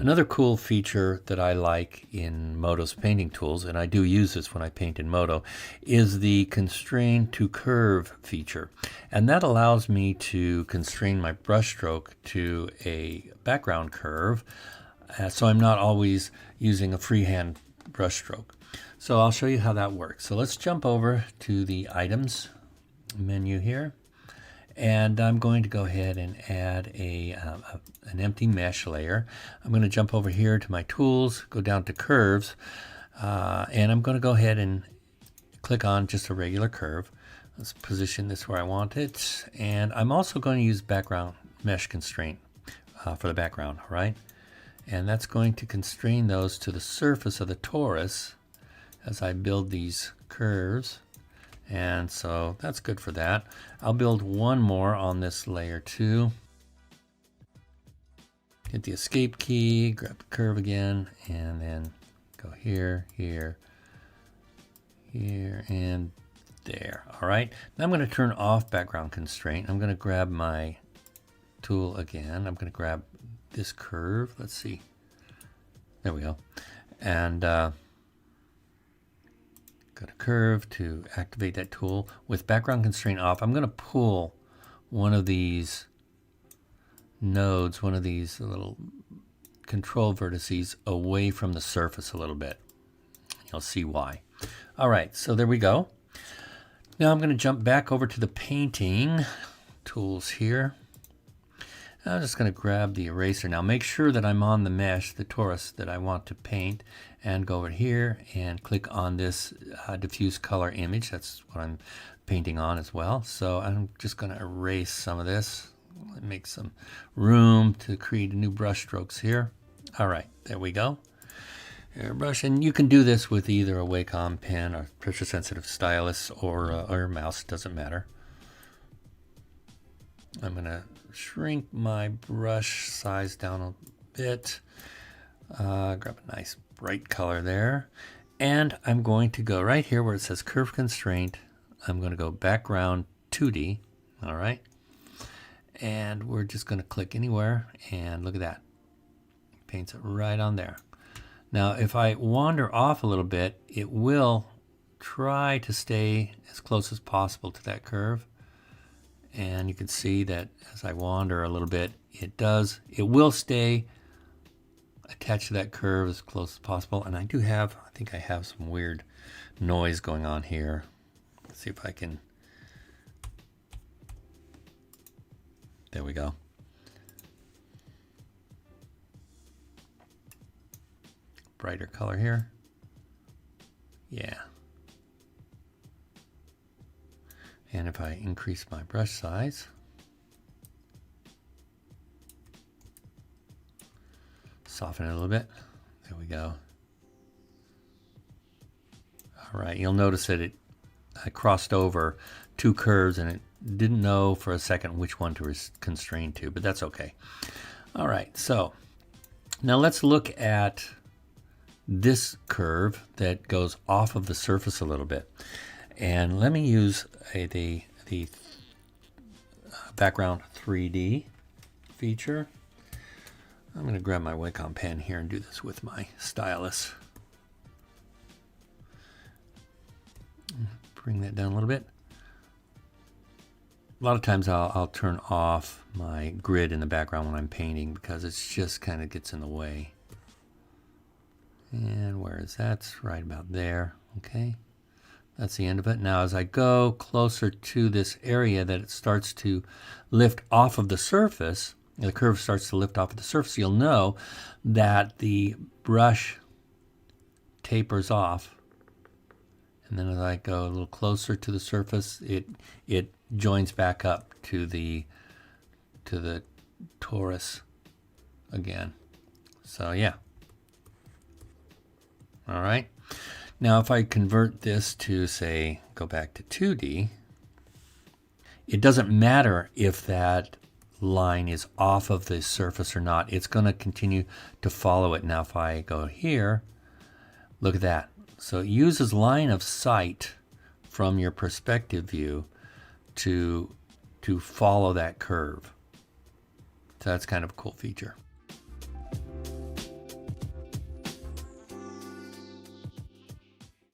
Another cool feature that I like in Modo's painting tools, and I do use this when I paint in Modo, is the constrain to curve feature. And that allows me to constrain my brushstroke to a background curve, so I'm not always using a freehand brushstroke. So I'll show you how that works. So let's jump over to the items menu here. And I'm going to go ahead and add an empty mesh layer. I'm going to jump over here to my tools, go down to curves, and I'm going to go ahead and click on just a regular curve. Let's position this where I want it. And I'm also going to use background mesh constraint for the background, all right? And that's going to constrain those to the surface of the torus as I build these curves. And so that's good for that. I'll build one more on this layer too. Hit the escape key, grab the curve again, and then go here, here, here, and there. All right. Now I'm going to turn off background constraint. I'm going to grab my tool again. I'm going to grab this curve. Let's see. There we go. And go to curve to activate that tool. With background constraint off, I'm going to pull one of these nodes, one of these little control vertices away from the surface a little bit. You'll see why. All right, so there we go. Now I'm going to jump back over to the painting tools here. I'm just going to grab the eraser. Now make sure that I'm on the mesh, the torus that I want to paint, and go over here and click on this diffuse color image. That's what I'm painting on as well. So I'm just going to erase some of this, make some room to create new brush strokes here. All right, there we go. Airbrush, and you can do this with either a Wacom pen or pressure sensitive stylus or mouse, doesn't matter. I'm going to shrink my brush size down a bit, grab a nice bright color there, and I'm going to go right here where it says curve constraint. I'm going to go background 2D, all right, and we're just going to click anywhere, and look at that, paints it right on there. Now if I wander off a little bit, it will try to stay as close as possible to that curve. And you can see that as I wander a little bit, it will stay attached to that curve as close as possible. And I think I have some weird noise going on here. Let's see if I can, there we go. Brighter color here. Yeah. And if I increase my brush size, soften it a little bit, there we go. All right, you'll notice that I crossed over two curves and it didn't know for a second which one to constrain to, but that's okay. All right, so now let's look at this curve that goes off of the surface a little bit. And let me use the background 3D feature. I'm going to grab my Wacom pen here and do this with my stylus. Bring that down a little bit. A lot of times I'll turn off my grid in the background when I'm painting because it just kind of gets in the way. And where is that? It's right about there. Okay. That's the end of it. Now as I go closer to this area that it starts to lift off of the surface, the curve starts to lift off of the surface, you'll know that the brush tapers off. And then as I go a little closer to the surface, it joins back up to the torus again. So yeah. All right. Now if I convert this to, say, go back to 2D, it doesn't matter if that line is off of the surface or not. It's going to continue to follow it. Now if I go here, look at that. So it uses line of sight from your perspective view to follow that curve. So that's kind of a cool feature.